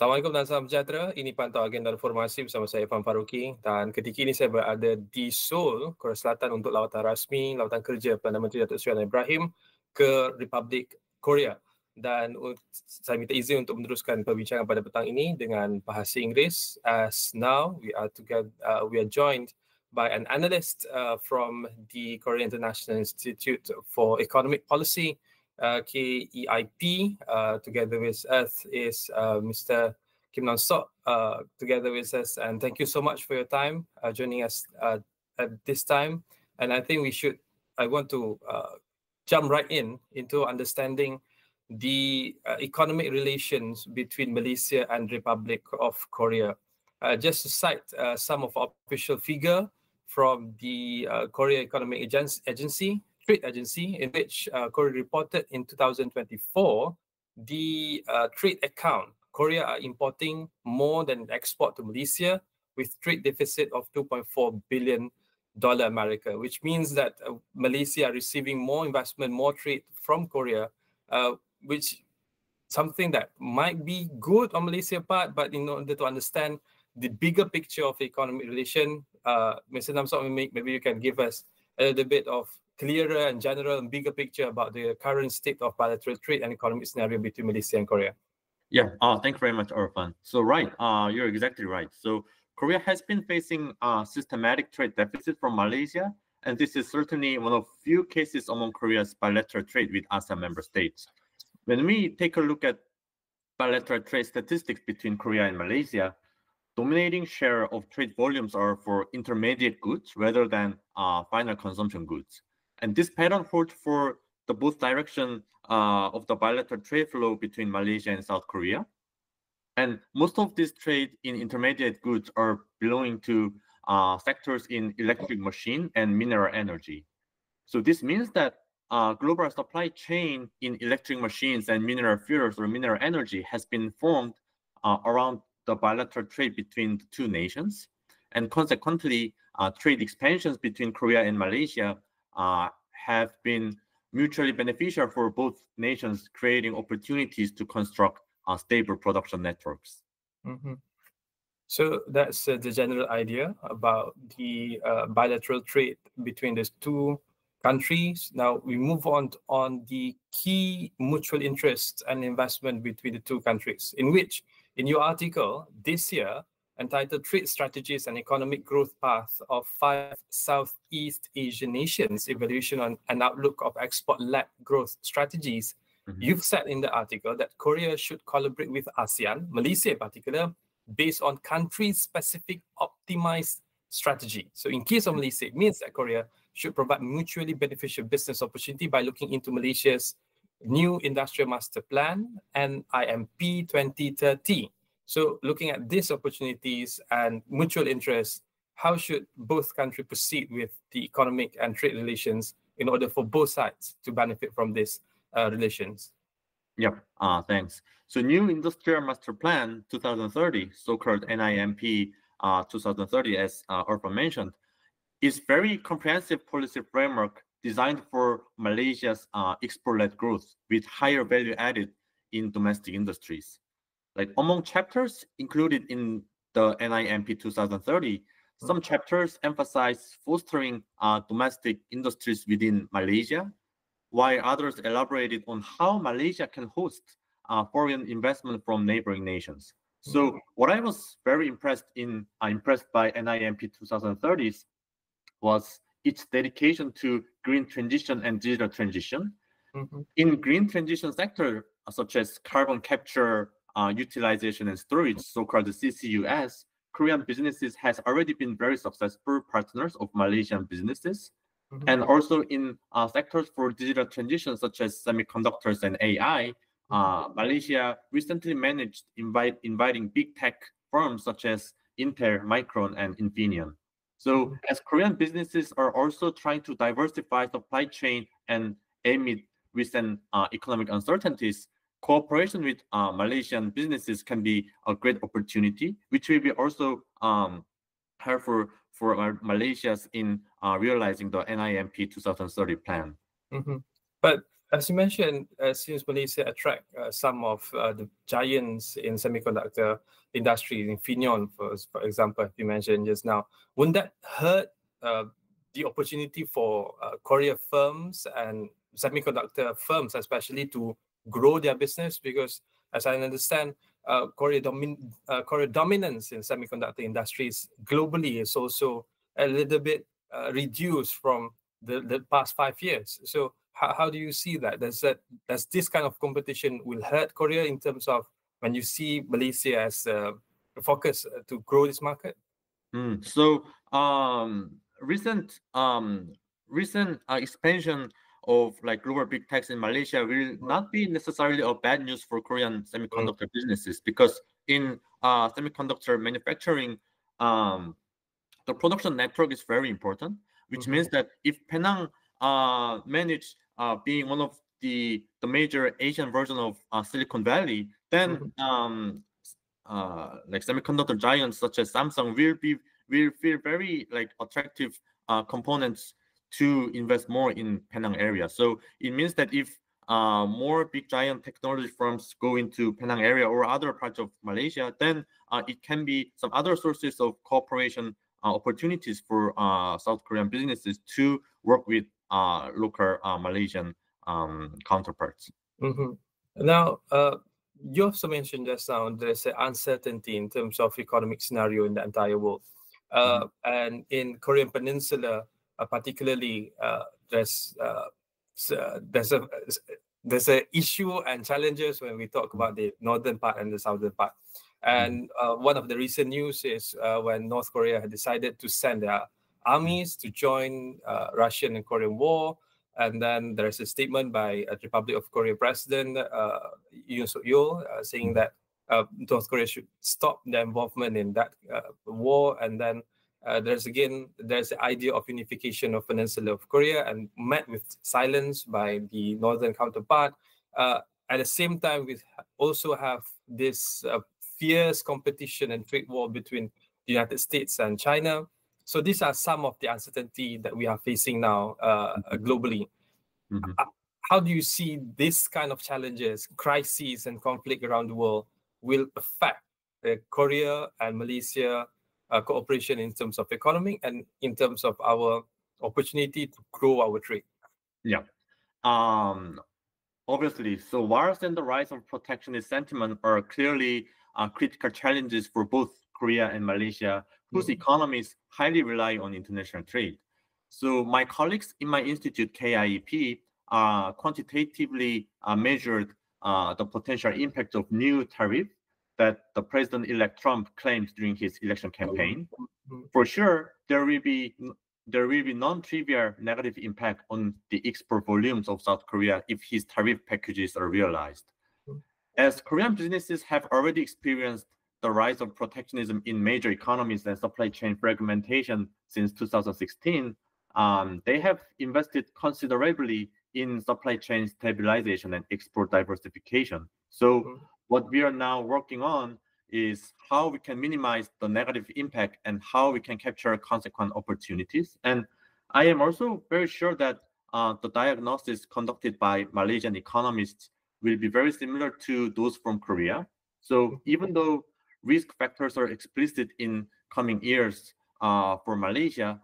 Assalamualaikum dan salam sejahtera. Ini Pantau Agenda Reformasi bersama saya Irfan Faruqi, dan ketika ini saya berada di Seoul, Korea Selatan untuk lawatan rasmi, lawatan kerja Perdana Menteri Datuk Seri Anwar Ibrahim ke Republik Korea. Dan saya minta izin untuk meneruskan perbincangan pada petang ini dengan bahasa Inggeris. As now we are joined by an analyst from the Korea International Institute for Economic Policy, KEIP. Together with us is Mr. Kim Nam-sok, together with us. And thank you so much for your time joining us at this time. And I think I want to jump right into understanding the economic relations between Malaysia and Republic of Korea. Just to cite some of our official figure from the Korea Economic Agency, Trade Agency, in which Korea reported in 2024, the trade account, Korea are importing more than export to Malaysia with trade deficit of $2.4 billion America, which means that Malaysia are receiving more investment, more trade from Korea, which something that might be good on Malaysia part, but in order to understand the bigger picture of the economic relation, Mr. Nam-sok, maybe you can give us a little bit of clearer and general and bigger picture about the current state of bilateral trade and economic scenario between Malaysia and Korea. Yeah, thank you very much, Irfan. So right, you're exactly right. So Korea has been facing a systematic trade deficit from Malaysia, and this is certainly one of few cases among Korea's bilateral trade with ASEAN member states. When we take a look at bilateral trade statistics between Korea and Malaysia, dominating share of trade volumes are for intermediate goods rather than final consumption goods. And this pattern holds for the both direction of the bilateral trade flow between Malaysia and South Korea. And most of this trade in intermediate goods are belonging to sectors in electric machine and mineral energy. So this means that global supply chain in electric machines and mineral fuels or mineral energy has been formed around the bilateral trade between the two nations. And consequently, trade expansions between Korea and Malaysia have been mutually beneficial for both nations, creating opportunities to construct stable production networks. Mm-hmm. So that's the general idea about the bilateral trade between these two countries. Now we move on the key mutual interests and investment between the two countries, in which, in your article this year, entitled Trade Strategies and Economic Growth Path of 5 Southeast Asian Nations, Evaluation on an Outlook of Export-Led Growth Strategies, you've said in the article that Korea should collaborate with ASEAN, Malaysia in particular, based on country-specific optimized strategy. So in case of Malaysia, it means that Korea should provide mutually beneficial business opportunity by looking into Malaysia's new Industrial Master Plan and IMP 2030. So looking at these opportunities and mutual interests, how should both countries proceed with the economic and trade relations in order for both sides to benefit from these relations? Yep, thanks. So new Industrial Master Plan 2030, so-called NIMP 2030, as Irfan mentioned, is very comprehensive policy framework designed for Malaysia's export-led growth with higher value added in domestic industries. Like among chapters included in the NIMP 2030, some chapters emphasize fostering domestic industries within Malaysia, while others elaborated on how Malaysia can host foreign investment from neighboring nations. So what I was very impressed by NIMP 2030 was its dedication to green transition and digital transition. In green transition sector, such as carbon capture, utilization and storage, so-called CCUS, Korean businesses has already been very successful partners of Malaysian businesses. And also in sectors for digital transition, such as semiconductors and AI, Malaysia recently managed inviting big tech firms such as Intel, Micron, and Infineon. So as Korean businesses are also trying to diversify supply chain and amid recent economic uncertainties, cooperation with Malaysian businesses can be a great opportunity, which will be also helpful for Malaysia's in realizing the NIMP 2030 plan. But As you mentioned, since Malaysia attract some of the giants in semiconductor industry, in Infineon, for example, you mentioned just now, wouldn't that hurt the opportunity for Korea firms and semiconductor firms, especially to grow their business? Because, as I understand, Korea dominance in semiconductor industries globally is also a little bit reduced from the past 5 years. So how do you see that? Does this kind of competition will hurt Korea in terms of when you see Malaysia as a focus to grow this market? So recent expansion of like global big techs in Malaysia will not be necessarily a bad news for Korean semiconductor businesses, because in semiconductor manufacturing, the production network is very important, which means that if Penang manage being one of the major Asian version of Silicon Valley, then like semiconductor giants such as Samsung will feel very like attractive components to invest more in Penang area. So it means that if more big giant technology firms go into Penang area or other parts of Malaysia, then it can be some other sources of cooperation opportunities for South Korean businesses to work with local Malaysian counterparts. Now, you also mentioned just now there's an uncertainty in terms of economic scenario in the entire world. And in Korean Peninsula, particularly, there's a issue and challenges when we talk about the northern part and the southern part. And one of the recent news is when North Korea had decided to send their armies to join Russian and Korean war. And then there's a statement by Republic of Korea President Yoon Suk-yeol saying that North Korea should stop their involvement in that war. And then there's the idea of unification of Peninsula of Korea, and met with silence by the northern counterpart. At the same time, we also have this fierce competition and trade war between the United States and China. So these are some of the uncertainty that we are facing now globally. How do you see this kind of challenges, crises and conflict around the world will affect Korea and Malaysia cooperation in terms of economy and in terms of our opportunity to grow our trade? Yeah. Obviously, so wars and the rise of protectionist sentiment are clearly critical challenges for both Korea and Malaysia, whose economies highly rely on international trade. So my colleagues in my institute, KIEP, quantitatively measured the potential impact of new tariff that the President-elect Trump claimed during his election campaign. For sure, there will be non-trivial negative impact on the export volumes of South Korea if his tariff packages are realized. As Korean businesses have already experienced the rise of protectionism in major economies and supply chain fragmentation since 2016, they have invested considerably in supply chain stabilization and export diversification. So what we are now working on is how we can minimize the negative impact and how we can capture consequent opportunities. And I am also very sure that the diagnosis conducted by Malaysian economists will be very similar to those from Korea. So even though risk factors are explicit in coming years for Malaysia,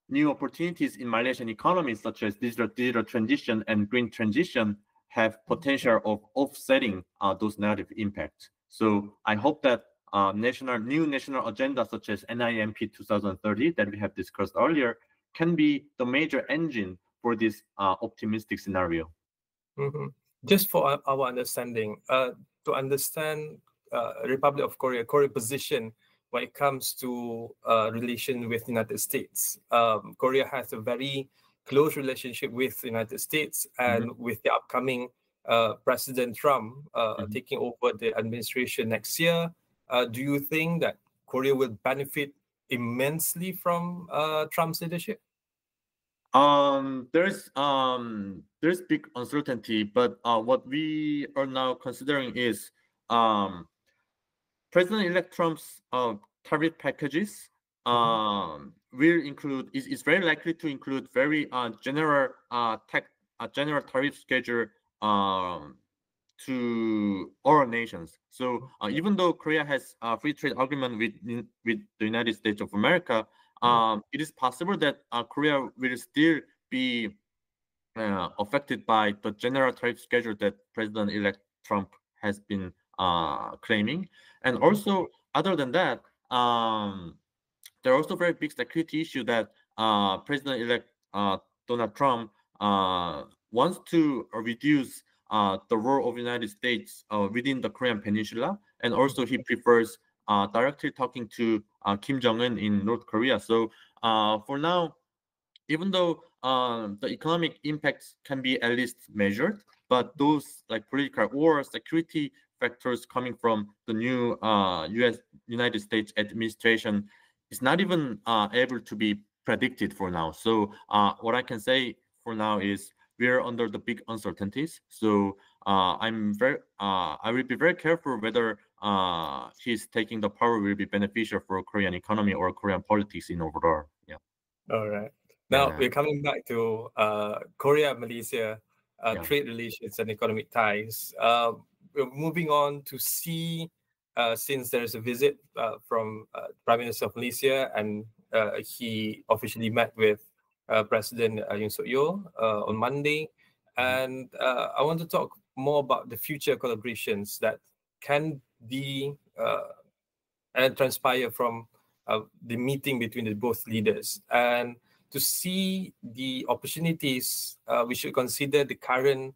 new opportunities in Malaysian economies such as digital transition and green transition have potential of offsetting those negative impacts. So I hope that new national agenda such as NIMP 2030 that we have discussed earlier can be the major engine for this optimistic scenario. Just for our understanding, to understand Republic of Korea position when it comes to relation with United States. Korea has a very close relationship with the United States, and with the upcoming President Trump taking over the administration next year, do you think that Korea will benefit immensely from Trump's leadership? There's big uncertainty, but what we are now considering is President-elect Trump's tariff packages will include is very likely to include very general a general tariff schedule to all nations. So even though Korea has a free trade agreement with the United States of America, it is possible that Korea will still be affected by the general tariff schedule that President-elect Trump has been claiming. And also, other than that, there are also very big security issue that President-elect Donald Trump wants to reduce the role of the United States within the Korean Peninsula, and also he prefers directly talking to Kim Jong-un in North Korea. So for now, even though the economic impacts can be at least measured, but those like political or security factors coming from the new United States administration is not even able to be predicted for now. So what I can say for now is we're under the big uncertainties. So I will be very careful whether he's taking the power will be beneficial for Korean economy or Korean politics in overall. Yeah. All right. Now Yeah. we're coming back to Korea, Malaysia, trade relations and economic ties. We're moving on to see, since there's a visit from Prime Minister of Malaysia, and he officially met with President Yoon Suk Yeol on Monday. And I want to talk more about the future collaborations that can be and transpire from the meeting between the both leaders. And to see the opportunities, we should consider the current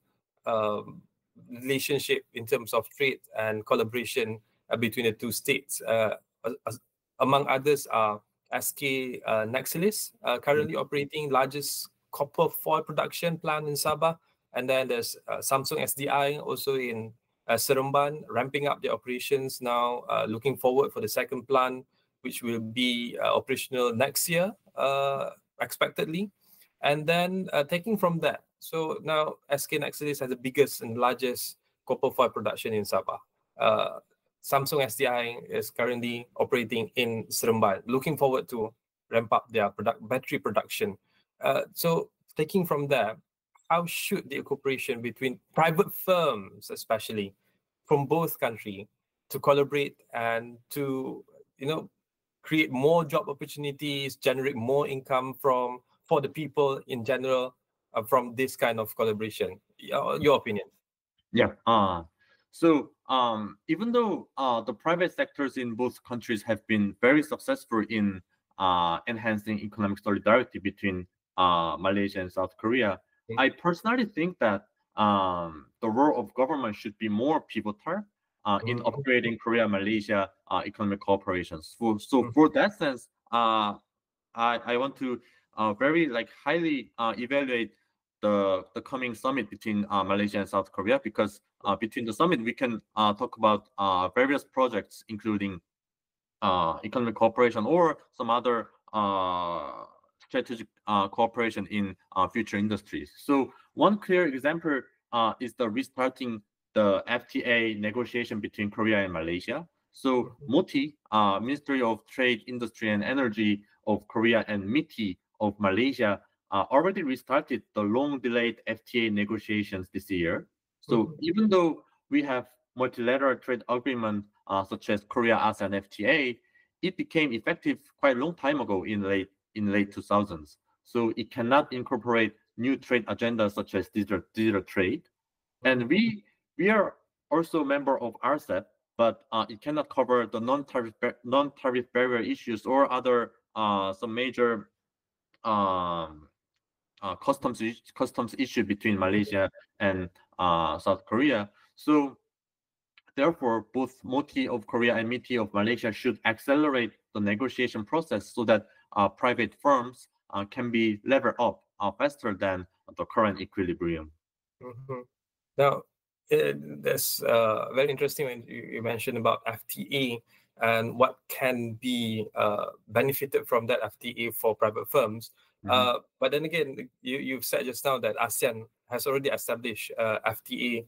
relationship in terms of trade and collaboration between the two states. Among others are SK Naxilis, currently operating largest copper foil production plant in Sabah. And then there's Samsung SDI also in Seremban, ramping up their operations now, looking forward for the second plant, which will be operational next year, expectedly. And then taking from that, so now SK Naxilis has the biggest and largest copper foil production in Sabah. Samsung SDI is currently operating in Seremban, looking forward to ramp up their battery production. So taking from there, how should the cooperation between private firms, especially from both countries, to collaborate and to, create more job opportunities, generate more income for the people in general from this kind of collaboration? Your opinion? Yeah. So even though the private sectors in both countries have been very successful in enhancing economic solidarity between Malaysia and South Korea, I personally think that the role of government should be more pivotal in upgrading Korea-Malaysia economic cooperation. So for that sense, I want to very highly evaluate the coming summit between Malaysia and South Korea, because between the summit we can talk about various projects, including economic cooperation or some other strategic cooperation in future industries. So one clear example is the restarting the FTA negotiation between Korea and Malaysia. So MOTI, Ministry of Trade, Industry and Energy of Korea, and MITI of Malaysia already restarted the long-delayed FTA negotiations this year. So even though we have multilateral trade agreement such as Korea-ASEAN FTA, it became effective quite a long time ago in late 2000s. So it cannot incorporate new trade agendas such as digital trade. And we are also a member of RCEP, but it cannot cover the non-tariff barrier issues or other some major customs issue between Malaysia and South Korea. So therefore, both MOTI of Korea and MITI of Malaysia should accelerate the negotiation process so that private firms can be levered up faster than the current equilibrium. Now, that's very interesting when you mentioned about FTA and what can be benefited from that FTA for private firms. But then again, you've said just now that ASEAN has already established FTA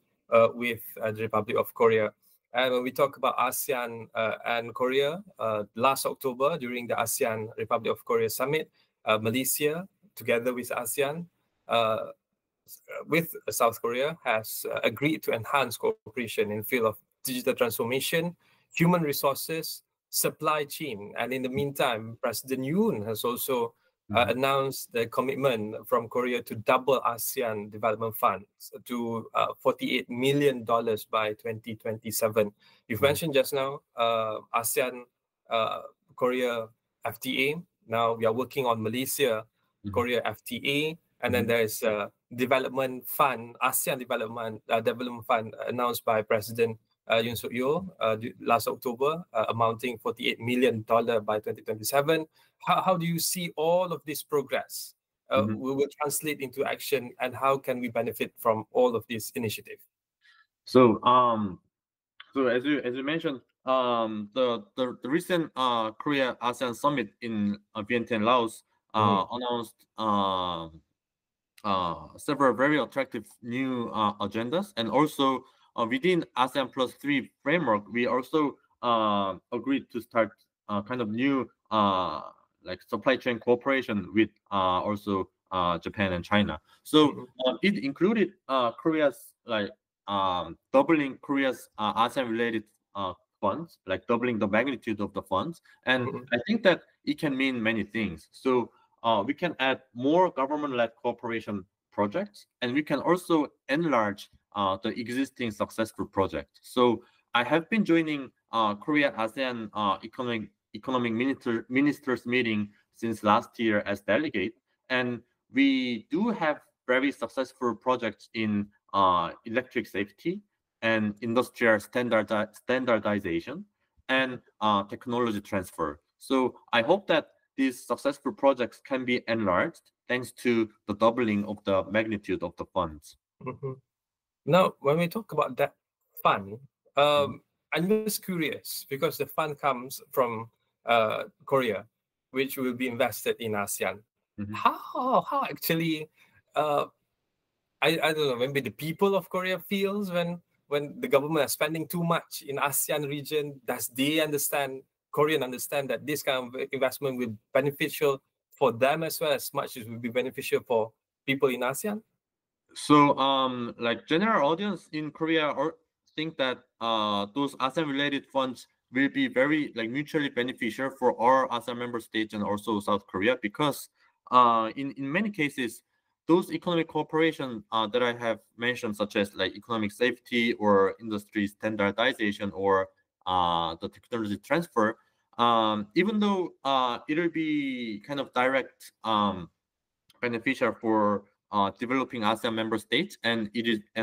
with the Republic of Korea. And when we talk about ASEAN and Korea, last October during the ASEAN Republic of Korea Summit, Malaysia, together with ASEAN, with South Korea has agreed to enhance cooperation in field of digital transformation, human resources, supply chain. And in the meantime, President Yoon has also announced the commitment from Korea to double ASEAN development funds to $48 million by 2027. You've mentioned just now ASEAN Korea FTA. Now we are working on Malaysia-Korea FTA, and then there's a development fund, ASEAN development fund announced by President Yoon Suk Yeol last October, amounting $48 million by 2027. How do you see all of this progress will translate into action, and how can we benefit from all of this initiative? So so as you mentioned, the recent Korea ASEAN summit in Vientiane, Laos announced several very attractive new agendas, and also within ASEAN Plus 3 framework, we also agreed to start kind of new like supply chain cooperation with also Japan and China. So it included Korea's like doubling Korea's ASEAN related funds, like doubling the magnitude of the funds. And I think that it can mean many things. So we can add more government-led cooperation projects, and we can also enlarge the existing successful projects. So I have been joining Korea ASEAN economic ministers meeting since last year as delegate, and we do have very successful projects in electric safety and industrial standardization and technology transfer. So I hope that these successful projects can be enlarged thanks to the doubling of the magnitude of the funds. Now, when we talk about that fund, I'm just curious because the fund comes from Korea, which will be invested in ASEAN. How actually, I don't know, maybe the people of Korea feels when the government is spending too much in ASEAN region. Does they understand, Korean understand that this kind of investment will be beneficial for them as well as much as will be beneficial for people in ASEAN? So like general audience in Korea or think that those ASEAN related funds will be very like mutually beneficial for all ASEAN member states and also South Korea, because in many cases those economic cooperation that I have mentioned, such as like economic safety or industry standardization or the technology transfer, even though it will be kind of direct beneficial for developing ASEAN member states, and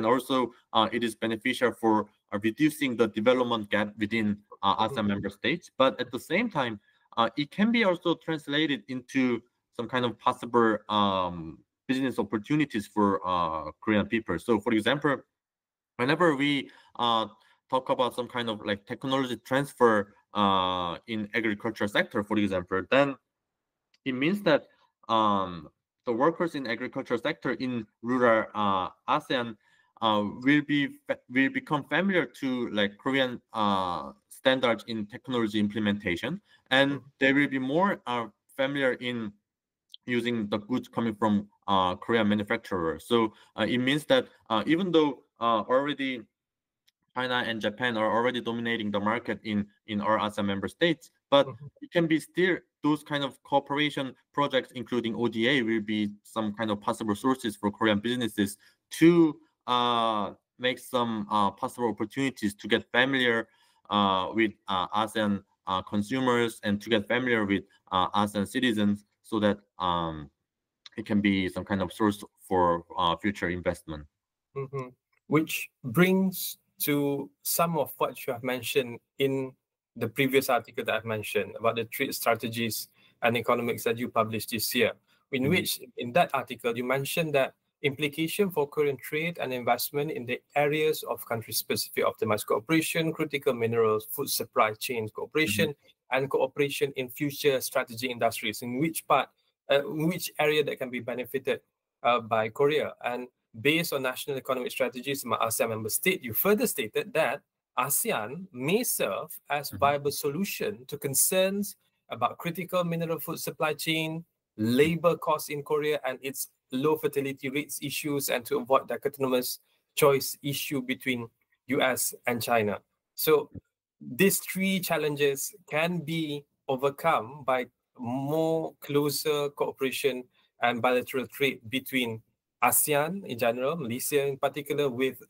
also it is beneficial for reducing the development gap within ASEAN member states. But at the same time, it can be also translated into some kind of possible business opportunities for Korean people. So, for example, whenever we talk about some kind of like technology transfer in agriculture sector, for example, then it means that the workers in agriculture sector in rural ASEAN will become familiar to like Korean standards in technology implementation, and they will be more familiar in using the goods coming from Korean manufacturers. So it means that even though already China and Japan are already dominating the market in our ASEAN member states, but it can be still those kind of cooperation projects, including ODA, will be some kind of possible sources for Korean businesses to make some possible opportunities to get familiar with ASEAN consumers and to get familiar with ASEAN citizens, so that it can be some kind of source for future investment. Which brings to some of what you have mentioned in the previous article that I've mentioned about the trade strategies and economics that you published this year, in which in that article you mentioned that implication for Korean trade and investment in the areas of country-specific optimized cooperation, critical minerals, food supply chain cooperation, and cooperation in future strategic industries, in which area that can be benefited by Korea. And based on national economic strategies in ASEAN member state, you further stated that ASEAN may serve as viable solution to concerns about critical mineral food supply chain, labor costs in Korea and its low fertility rates issues, and to avoid dichotomous choice issue between US and China. So these three challenges can be overcome by more closer cooperation and bilateral trade between ASEAN in general, Malaysia in particular, with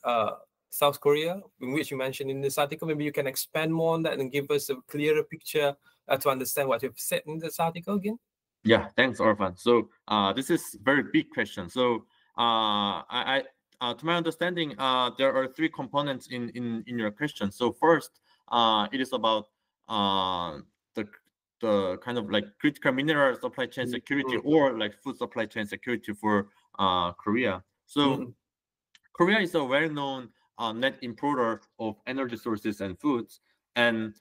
South Korea, in which you mentioned in this article. Maybe you can expand more on that and give us a clearer picture to understand what you've said in this article again. Yeah, thanks, Orphan. So this is very big question. So to my understanding, there are three components in your question. So first, it is about the kind of like critical mineral supply chain security or like food supply chain security for Korea. So Korea is a well-known net importer of energy sources and foods, and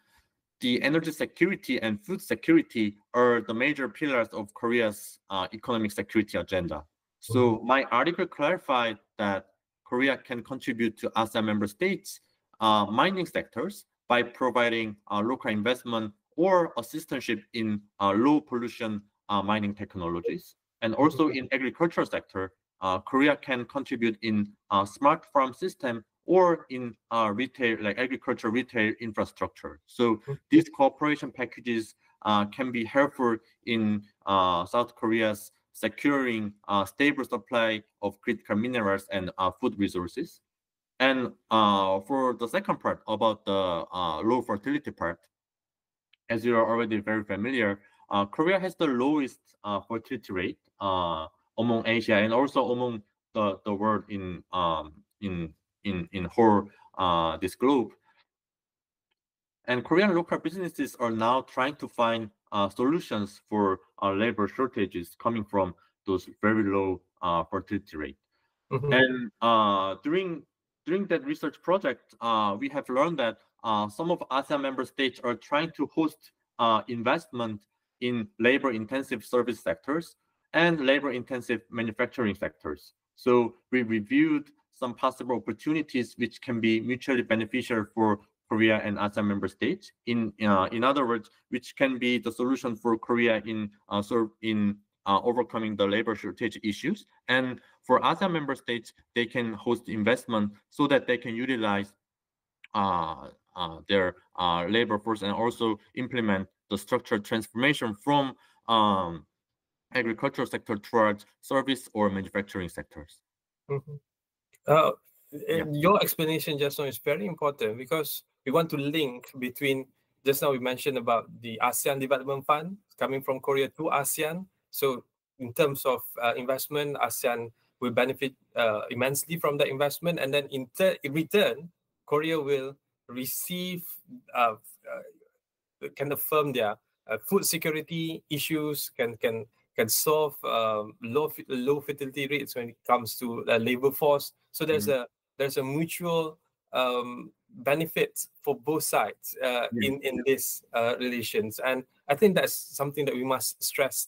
the energy security and food security are the major pillars of Korea's economic security agenda. So my article clarified that Korea can contribute to ASEAN member states' mining sectors by providing local investment or assistantship in low pollution mining technologies. And also in agricultural sector, Korea can contribute in smart farm system or in retail, like agricultural retail infrastructure. So these cooperation packages can be helpful in South Korea's securing stable supply of critical minerals and food resources. And for the second part about the low fertility part, as you are already very familiar, Korea has the lowest fertility rate among Asia and also among the world in whole this globe. And Korean local businesses are now trying to find solutions for labor shortages coming from those very low fertility rate. And during that research project, we have learned that some of ASEAN member states are trying to host investment in labor-intensive service sectors and labor-intensive manufacturing sectors. So we reviewed some possible opportunities which can be mutually beneficial for Korea and ASEAN member states. In other words, which can be the solution for Korea in overcoming the labor shortage issues. And for ASEAN member states, they can host investment so that they can utilize their labor force and also implement the structural transformation from agricultural sector towards service or manufacturing sectors. Your explanation just now is very important, because we want to link between, just now we mentioned about the ASEAN Development Fund coming from Korea to ASEAN. So in terms of investment, ASEAN will benefit immensely from that investment. And then in return, Korea will receive, can affirm their food security issues, can solve low fertility rates when it comes to labor force. So there's a mutual benefit for both sides in these relations. And I think that's something that we must stress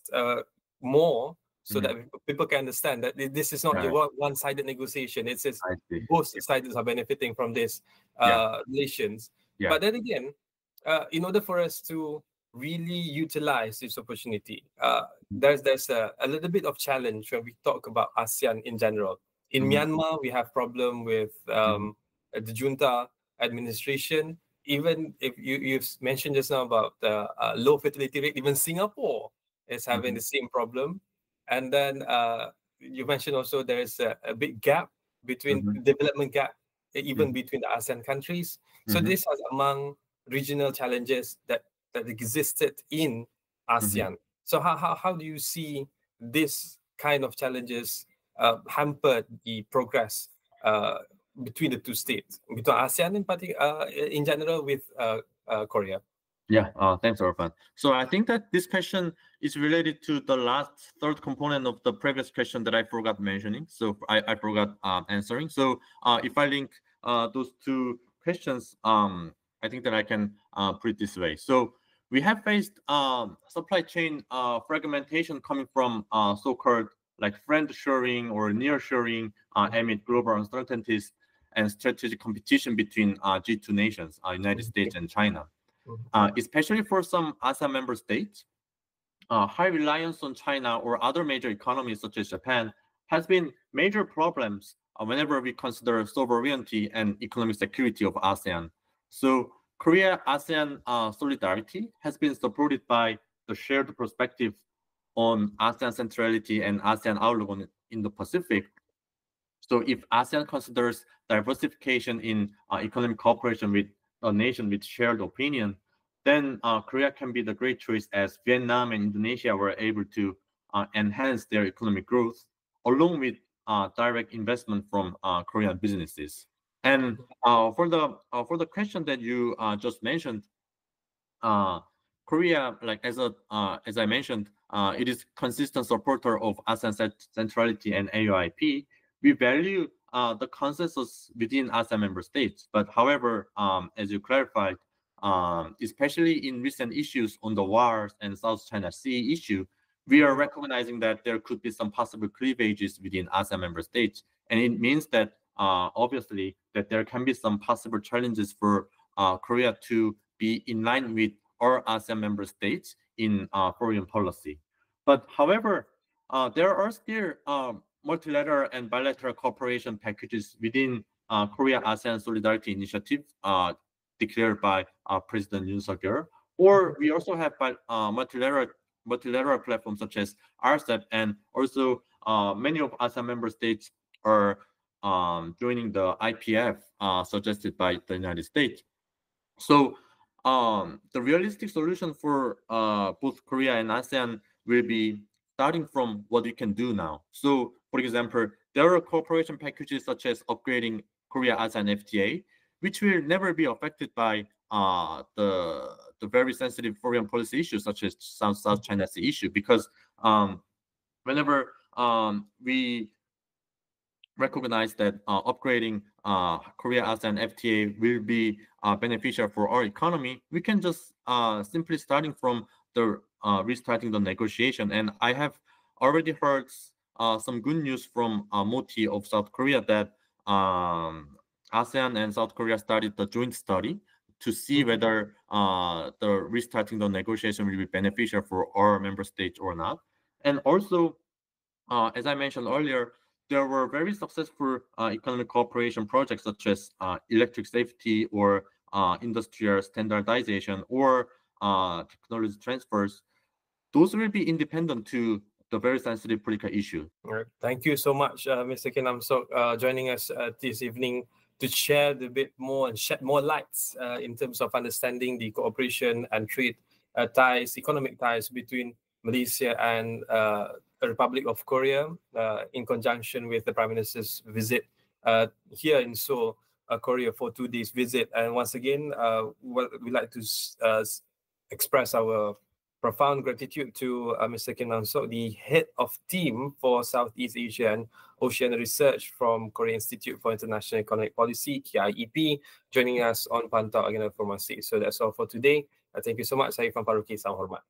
more, so that people can understand that this is not a one-sided negotiation. It's both sides are benefiting from these relations. But then again, in order for us to really utilize this opportunity, there's a little bit of challenge when we talk about ASEAN in general. In Myanmar, we have problem with the junta administration. Even if you've mentioned just now about the low fertility rate, even Singapore is having the same problem. And then you mentioned also there is a big gap between development gap, even between the ASEAN countries. So this is among regional challenges that existed in ASEAN. So how do you see this kind of challenges hampered the progress between the two states, between ASEAN in particular, in general, with Korea? Yeah, thanks, Orphan. So I think that this question is related to the last third component of the previous question that I forgot mentioning. So I forgot answering. So if I link those two questions, I think that I can put it this way. So we have faced supply chain fragmentation coming from so-called like friend-shoring or near-shoring amid global uncertainties and strategic competition between G2 nations, United States and China. Especially for some ASEAN member states, high reliance on China or other major economies such as Japan has been major problems whenever we consider sovereignty and economic security of ASEAN. So Korea-ASEAN solidarity has been supported by the shared perspective on ASEAN centrality and ASEAN outlook on Indo-Pacific. So if ASEAN considers diversification in economic cooperation with a nation with shared opinion, then Korea can be the great choice, as Vietnam and Indonesia were able to enhance their economic growth along with direct investment from Korean businesses. And for the question that you just mentioned, Korea, like as I mentioned, it is consistent supporter of ASEAN centrality and AOIP. We value the consensus within ASEAN member states, but however, as you clarified, especially in recent issues on the wars and South China Sea issue, we are recognizing that there could be some possible cleavages within ASEAN member states, and it means that obviously that there can be some possible challenges for Korea to be in line with all ASEAN member states in foreign policy. But however, there are still multilateral and bilateral cooperation packages within Korea-ASEAN Solidarity Initiative declared by President Yoon Suk-yeol, or we also have multilateral platforms such as RCEP, and also many of ASEAN member states are joining the IPF suggested by the United States. So the realistic solution for both Korea and ASEAN will be starting from what we can do now. So, for example, there are cooperation packages such as upgrading Korea-ASEAN FTA, which will never be affected by the very sensitive foreign policy issues such as South China Sea issue, because whenever we recognize that upgrading Korea-ASEAN FTA will be beneficial for our economy, we can just simply starting from the restarting the negotiation. And I have already heard some good news from Moti of South Korea that ASEAN and South Korea started the joint study to see whether the restarting the negotiation will be beneficial for our member states or not. And also, as I mentioned earlier, there were very successful economic cooperation projects such as electric safety or industrial standardization or technology transfers. Those will be independent to the very sensitive political issue. All right. Thank you so much, Mr. Kim Nam-sok, joining us this evening to share a bit more and shed more lights in terms of understanding the cooperation and trade ties, economic ties between Malaysia and the Republic of Korea in conjunction with the Prime Minister's visit here in Seoul, Korea, for 2 days visit. And once again, we'd like to express our profound gratitude to Mr. Kim Nam-sok, the head of team for Southeast Asia and Oceania Research from Korea Institute for International Economic Policy, KIEP, joining us on Pantau Agenda Reformasi. So that's all for today. Thank you so much. Saya Irfan Faruqi. Salam hormat.